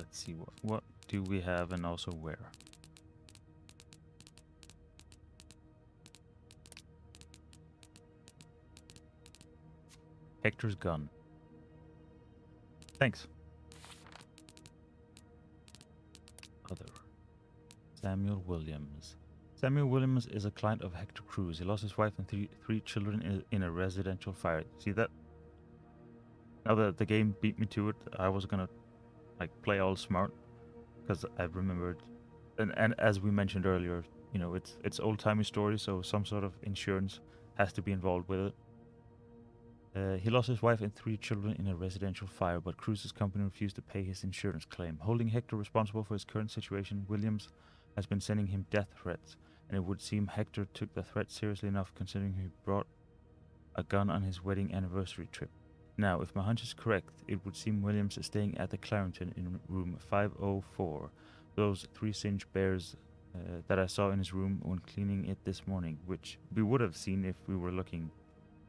let's see what do we have and also where. Hector's gun. Thanks. Other. Samuel Williams. Samuel Williams is a client of Hector Cruz. He lost his wife and three children in a residential fire. See that? Now that the game beat me to it, I was gonna like play all smart because I remembered, and as we mentioned earlier, you know, it's old timey story, so some sort of insurance has to be involved with it. He lost his wife and three children in a residential fire, but Cruz's company refused to pay his insurance claim. Holding Hector responsible for his current situation, Williams has been sending him death threats, and it would seem Hector took the threat seriously enough considering he brought a gun on his wedding anniversary trip. Now, if my hunch is correct, it would seem Williams is staying at the Clarington in room 504. Those three singed bears that I saw in his room when cleaning it this morning, which we would have seen if we were looking.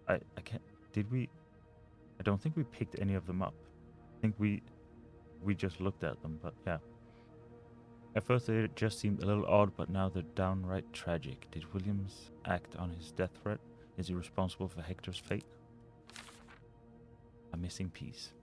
I can't. Did we? I don't think we picked any of them up. I think we just looked at them, but yeah. At first they just seemed a little odd, but now they're downright tragic. Did Williams act on his death threat? Is he responsible for Hector's fate? A missing piece.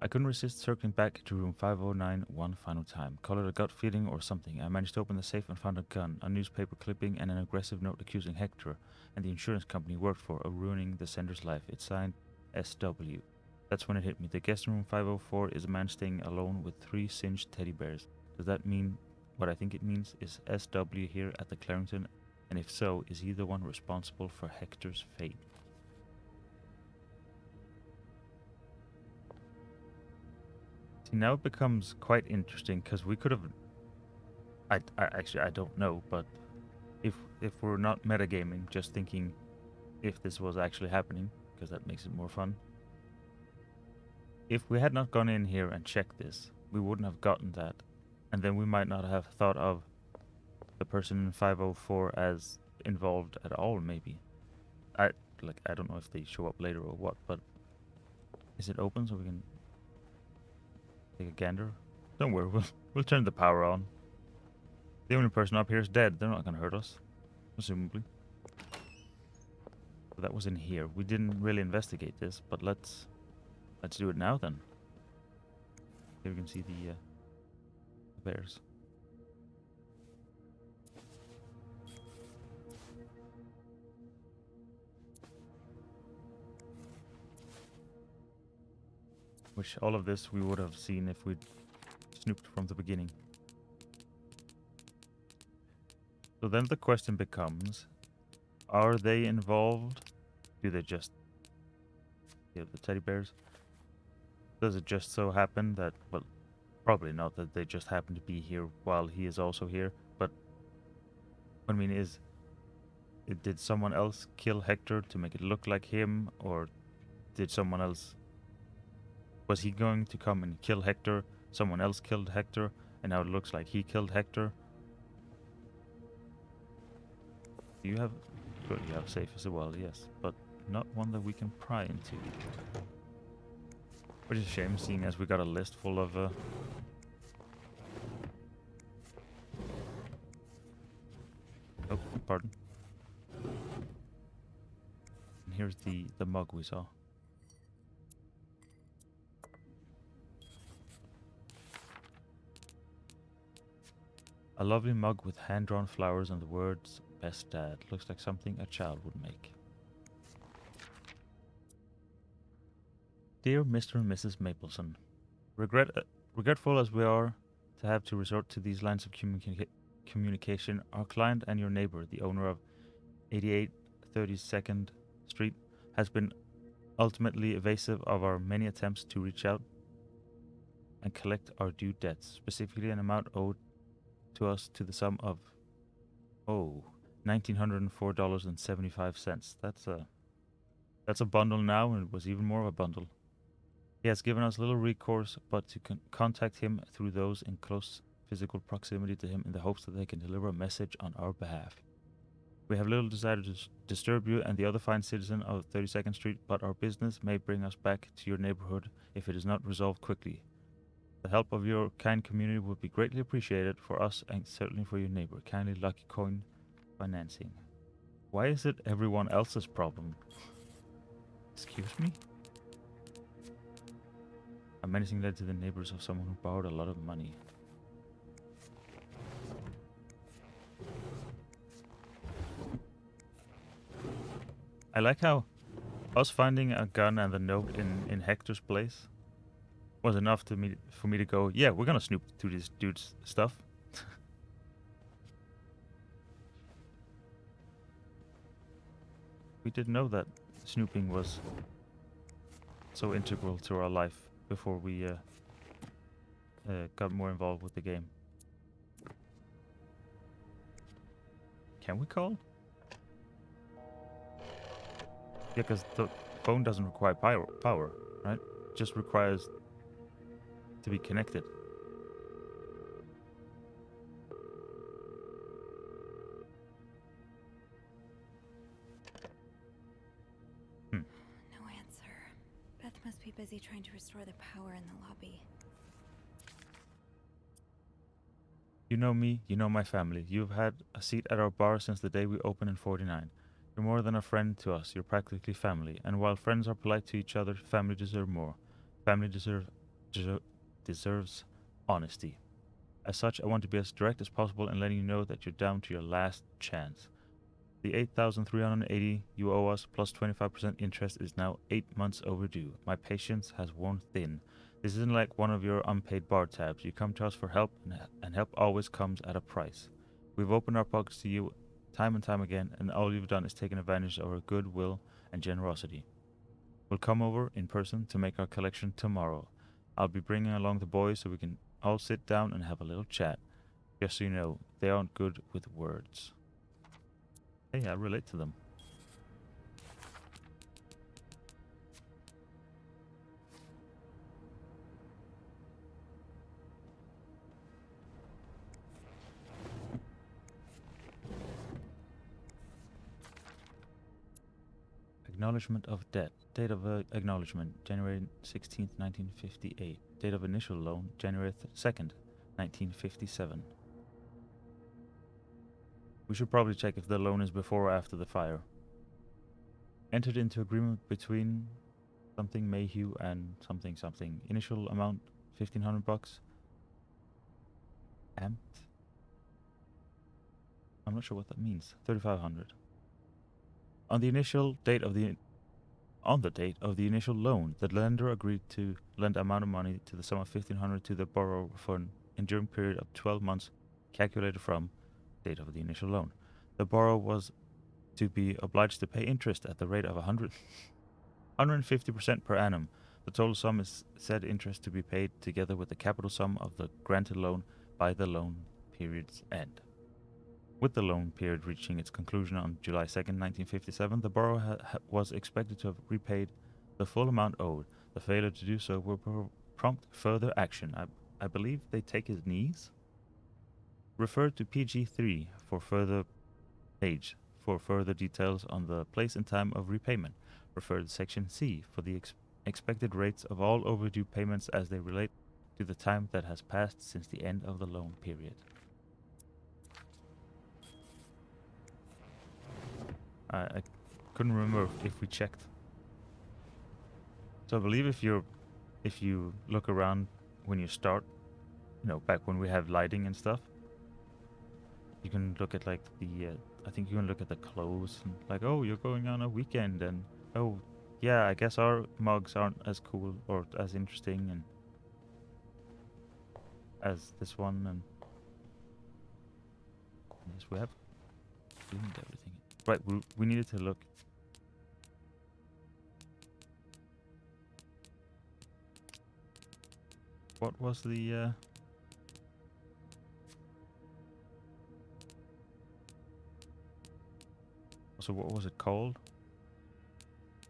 I couldn't resist circling back to room 509 one final time. Call it a gut feeling or something. I managed to open the safe and found a gun, a newspaper clipping, and an aggressive note accusing Hector and the insurance company he worked for of ruining the sender's life. It's signed SW. That's when it hit me. The guest in room 504 is a man staying alone with three singed teddy bears. Does that mean what I think it means? Is SW here at the Clarington? And if so, is he the one responsible for Hector's fate? See, now it becomes quite interesting because we could have. I actually I don't know, but if we're not metagaming, just thinking if this was actually happening, because that makes it more fun. If we had not gone in here and checked this, we wouldn't have gotten that, and then we might not have thought of the person in 504 as involved at all. Maybe I don't know if they show up later or what, but is it open so we can take a gander? Don't worry, we'll turn the power on. The only person up here is dead. They're not gonna hurt us, presumably. So that was in here. We didn't really investigate this, but let's do it now then. Here we can see the bears. Which all of this we would have seen if we'd snooped from the beginning. So then the question becomes, are they involved? Do they just the teddy bears? Does it just so happen that, well, probably not that they just happen to be here while he is also here, but what I mean is, did someone else kill Hector to make it look like him, or did someone else, was he going to come and kill Hector, someone else killed Hector, and now it looks like he killed Hector? Do you have, good, you have safe as well, yes, but not one that we can pry into. Which is a shame, seeing as we got a list full of oh, pardon. And here's the mug we saw. A lovely mug with hand-drawn flowers and the words, "Best Dad." Looks like something a child would make. Dear Mr. and Mrs. Mapleson, regretful as we are to have to resort to these lines of communication, our client and your neighbor, the owner of 88 32nd Street, has been ultimately evasive of our many attempts to reach out and collect our due debts, specifically an amount owed to us to the sum of $1,904.75. That's a bundle now, and it was even more of a bundle. He has given us little recourse but to contact him through those in close physical proximity to him in the hopes that they can deliver a message on our behalf. We have little desire to disturb you and the other fine citizen of 32nd Street, but our business may bring us back to your neighborhood if it is not resolved quickly. The help of your kind community would be greatly appreciated for us and certainly for your neighbor. Kindly, Lucky Coin Financing. Why is it everyone else's problem? Excuse me? A menacing letter to the neighbors of someone who borrowed a lot of money. I like how us finding a gun and the note in Hector's place was enough for me to go, yeah, we're gonna snoop through this dude's stuff. We didn't know that snooping was so integral to our life before we got more involved with the game. Can we call? Yeah, because the phone doesn't require power, right? It just requires to be connected. No answer. Beth must be busy trying to restore the power in the lobby. You know me, you know my family. You've had a seat at our bar since the day we opened in 49. You're more than a friend to us, you're practically family. And while friends are polite to each other, family deserve more. Family deserves honesty. As such, I want to be as direct as possible in letting you know that you're down to your last chance. The 8,380 you owe us plus 25% interest is now 8 months overdue. My patience has worn thin. This isn't like one of your unpaid bar tabs. You come to us for help, and help always comes at a price. We've opened our pockets to you time and time again, and all you've done is taken advantage of our goodwill and generosity. We'll come over in person to make our collection tomorrow. I'll be bringing along the boys so we can all sit down and have a little chat. Just so you know, they aren't good with words. Hey, I relate to them. Acknowledgement of debt. Date of acknowledgement, January 16th, 1958. Date of initial loan, January 2nd, 1957. We should probably check if the loan is before or after the fire. Entered into agreement between something Mayhew and something something. Initial amount, $1,500. Amped? I'm not sure what that means. 3,500. On the date of the initial loan, the lender agreed to lend amount of money to the sum of $1,500 to the borrower for an enduring period of 12 months, calculated from date of the initial loan. The borrower was to be obliged to pay interest at the rate of 150% per annum. The total sum is said interest to be paid together with the capital sum of the granted loan by the loan period's end. With the loan period reaching its conclusion on July 2nd, 1957, the borrower was expected to have repaid the full amount owed. The failure to do so will prompt further action. I believe they take his knees? Refer to PG3 for further page for further details on the place and time of repayment. Refer to Section C for the expected rates of all overdue payments as they relate to the time that has passed since the end of the loan period. I couldn't remember if we checked. So I believe if you look around when you start, back when we have lighting and stuff, you can look at like I think you can look at the clothes and like, oh, you're going on a weekend, and oh, yeah, I guess our mugs aren't as cool or as interesting and as this one, and yes, we have cleaned everything. Right, we needed to look. What was the so what was it called?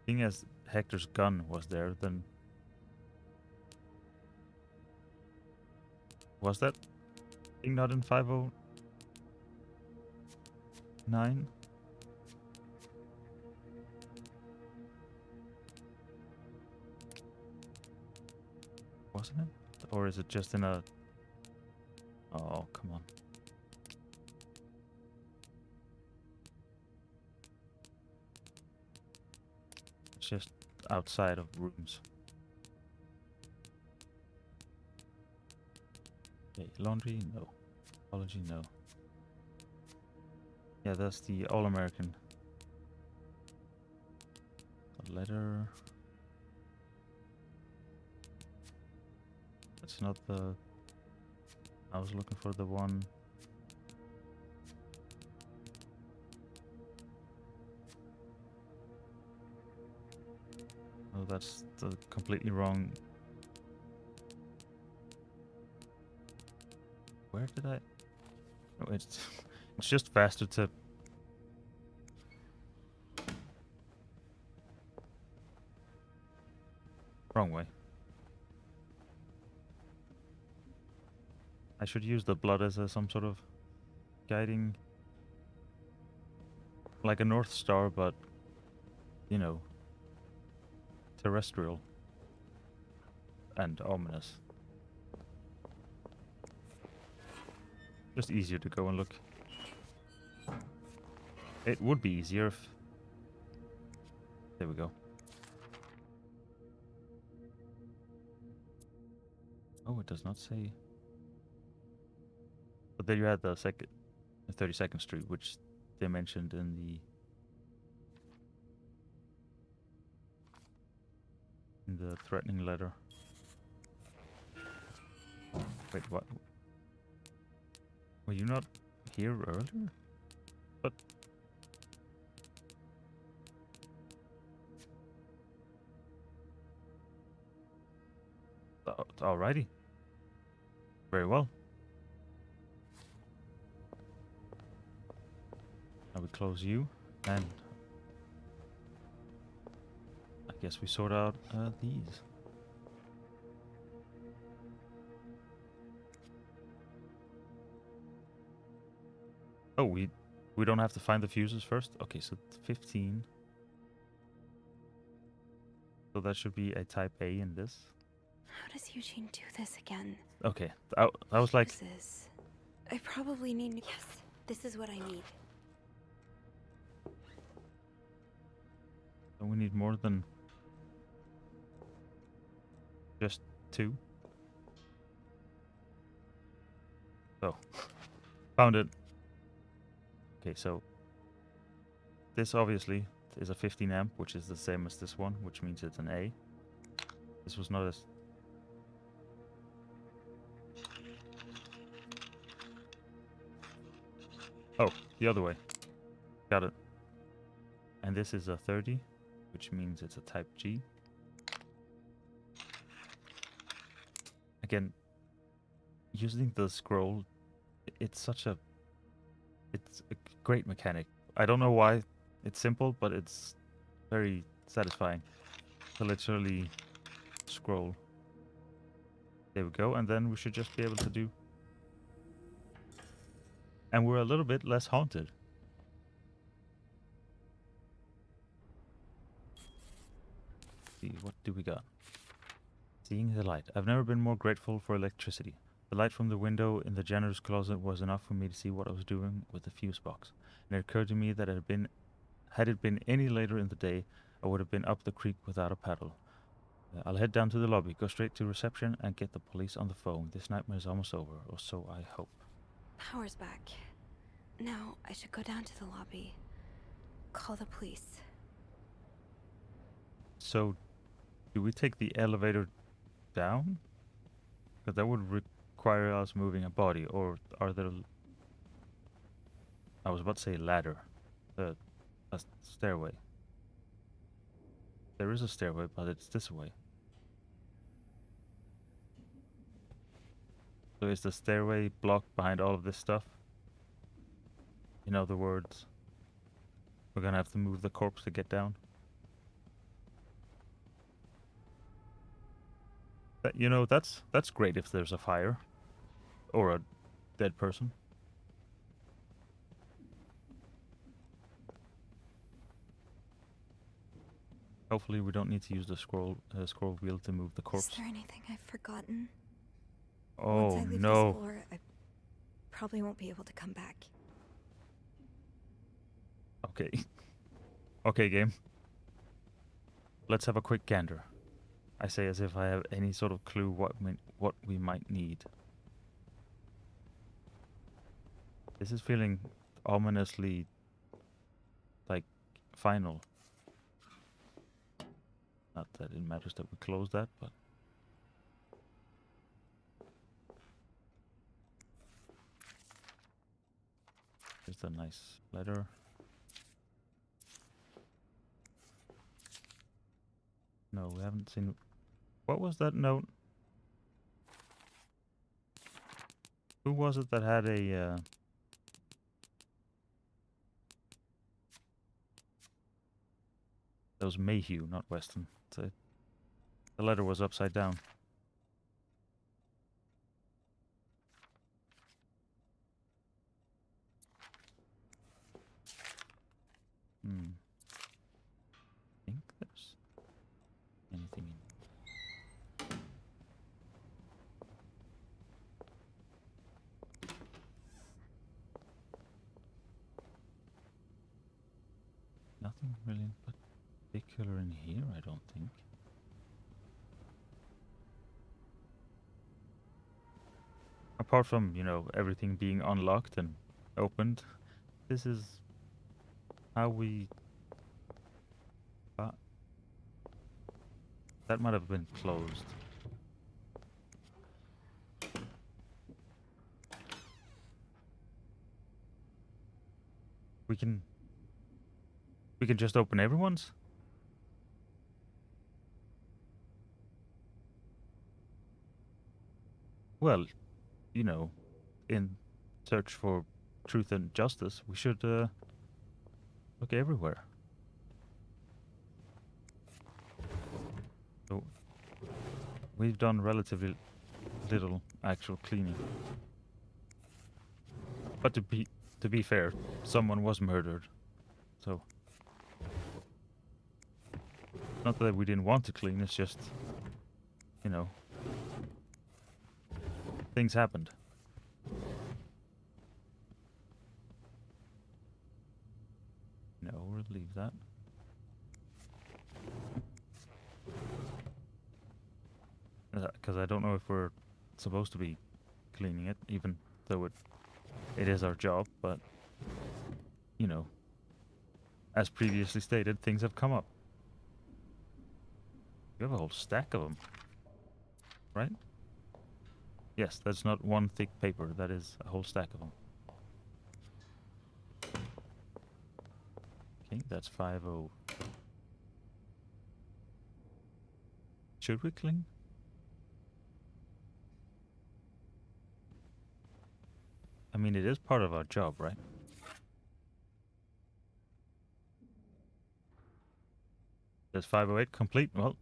Seeing as Hector's gun was there, then was that thing not in 509? Wasn't it? or is it just in a... Oh, come on. It's just outside of rooms. Okay, laundry, no. Apology, no. Yeah, that's the All-American. A letter. That's not the... I was looking for the one... Oh, that's the completely wrong... Where did I... Oh, it's... it's just faster to... Wrong way. I should use the blood as some sort of guiding... Like a North Star, but... You know... Terrestrial. And ominous. Just easier to go and look. It would be easier if... There we go. Oh, it does not say... But then you had the 32nd Street, which they mentioned in the threatening letter. Wait, what? Were you not here earlier? But... Alrighty. Very well. Now we close you, and... I guess we sort out these. Oh, we don't have to find the fuses first? Okay, so 15. So that should be a type A in this. How does Eugene do this again? Okay, I was like... Fuses. I probably need... Yes, this is what I need. So we need more than... just 2. Oh. Found it. Okay, so... This obviously is a 15 amp, which is the same as this one, which means it's an A. This was not as... Oh, the other way. Got it. And this is a 30, which means it's a type G. Again, using the scroll, it's such a... It's a great mechanic. I don't know why it's simple, but it's very satisfying to literally scroll. There we go, and then we should just be able to do... And we're a little bit less haunted. See, what do we got? Seeing the light. I've never been more grateful for electricity. The light from the window in the janitor's closet was enough for me to see what I was doing with the fuse box. And it occurred to me that had it been any later in the day, I would have been up the creek without a paddle. I'll head down to the lobby, go straight to reception, and get the police on the phone. This nightmare is almost over, or so I hope. Power's back. Now, I should go down to the lobby. Call the police. So, do we take the elevator down? Because that would require us moving a body, or are there... I was about to say ladder. A stairway. There is a stairway, but it's this way. So is the stairway blocked behind all of this stuff? In other words, we're gonna have to move the corpse to get down. You know, that's great if there's a fire. Or a dead person. Hopefully we don't need to use the scroll wheel to move the corpse. Is there anything I've forgotten? Once Oh I leave this no. floor, I probably won't be able to come back. Okay. Okay, game. Let's have a quick gander. I say as if I have any sort of clue what we might need. This is feeling ominously like final. Not that it matters that we close that, but here's a nice letter. No, we haven't seen. What was that note? Who was it that had a? That was Mayhew, not Weston. So the letter was upside down. Hmm. I think there's anything in. Nothing really in particular in here, I don't think. Apart from, everything being unlocked and opened, this is how we... that might have been closed. We can just open everyone's? Well, in search for truth and justice, we should look everywhere. So we've done relatively little actual cleaning. But to be fair, someone was murdered. So not that we didn't want to clean, it's just things happened. No, we'll leave that. Because I don't know if we're supposed to be cleaning it, even though it is our job, but, as previously stated, things have come up. You have a whole stack of them, right? Yes, that's not one thick paper, that is a whole stack of them. Okay, that's 5-0. Should we clean? I mean, it is part of our job, right? That's 508 complete? Well,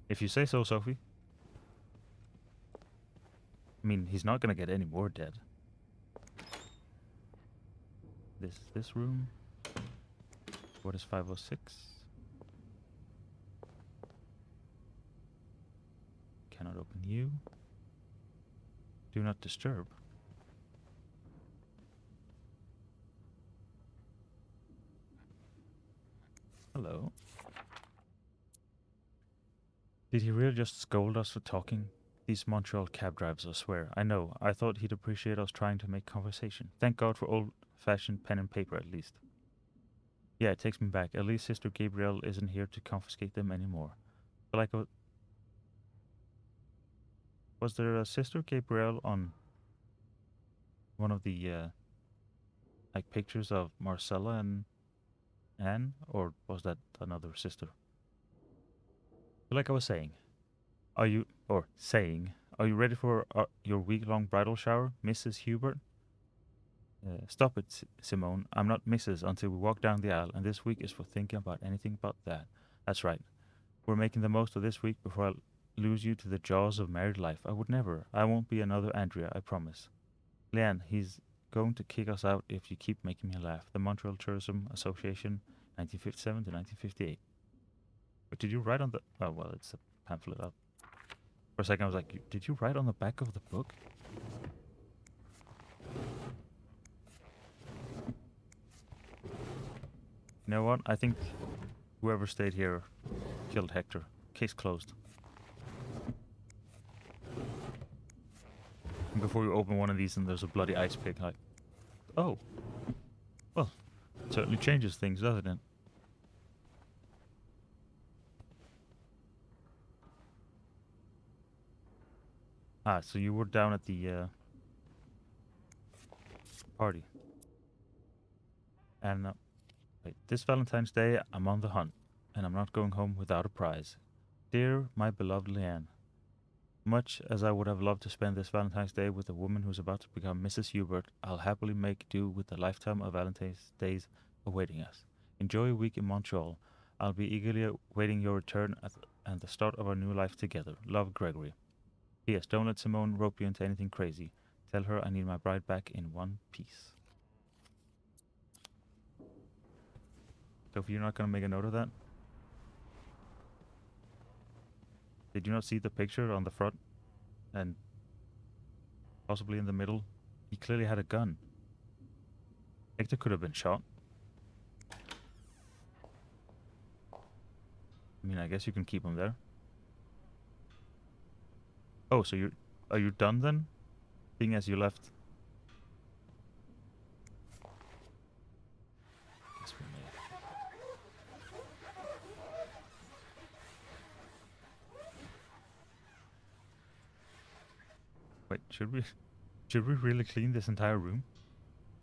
if you say so, Sophie. I mean, he's not gonna get any more dead. This room? What is 506? Cannot open you. Do not disturb. Hello. Did he really just scold us for talking? These Montreal cab drivers, I swear. I know. I thought he'd appreciate us trying to make conversation. Thank God for old-fashioned pen and paper, at least. Yeah, it takes me back. At least Sister Gabrielle isn't here to confiscate them anymore. But like, was there a Sister Gabrielle on one of the like pictures of Marcella and Anne, or was that another sister? But like I was saying, are you ready for your week-long bridal shower, Mrs. Hubert? Stop it, Simone. I'm not Mrs. until we walk down the aisle, and this week is for thinking about anything but that. That's right. We're making the most of this week before I lose you to the jaws of married life. I would never. I won't be another Andrea, I promise. Leanne, he's going to kick us out if you keep making me laugh. The Montreal Tourism Association, 1957 to 1958. But did you write on the... Oh, well, it's a pamphlet up. For a second, I was like, did you write on the back of the book? You know what? I think whoever stayed here killed Hector. Case closed. And before you open one of these and there's a bloody ice pick, like, oh, well, it certainly changes things, doesn't it? Ah, so you were down at the party. And wait, this Valentine's Day, I'm on the hunt, and I'm not going home without a prize. Dear my beloved Leanne, much as I would have loved to spend this Valentine's Day with a woman who's about to become Mrs. Hubert, I'll happily make do with the lifetime of Valentine's days awaiting us. Enjoy a week in Montreal. I'll be eagerly awaiting your return and the start of our new life together. Love, Gregory. P.S. Don't let Simone rope you into anything crazy. Tell her I need my bride back in one piece. Sophie, you're not going to make a note of that? Did you not see the picture on the front? And possibly in the middle? He clearly had a gun. Hector could have been shot. I mean, I guess you can keep him there. Oh, so are you done then? Being as you left. Guess we may. Wait, should we really clean this entire room?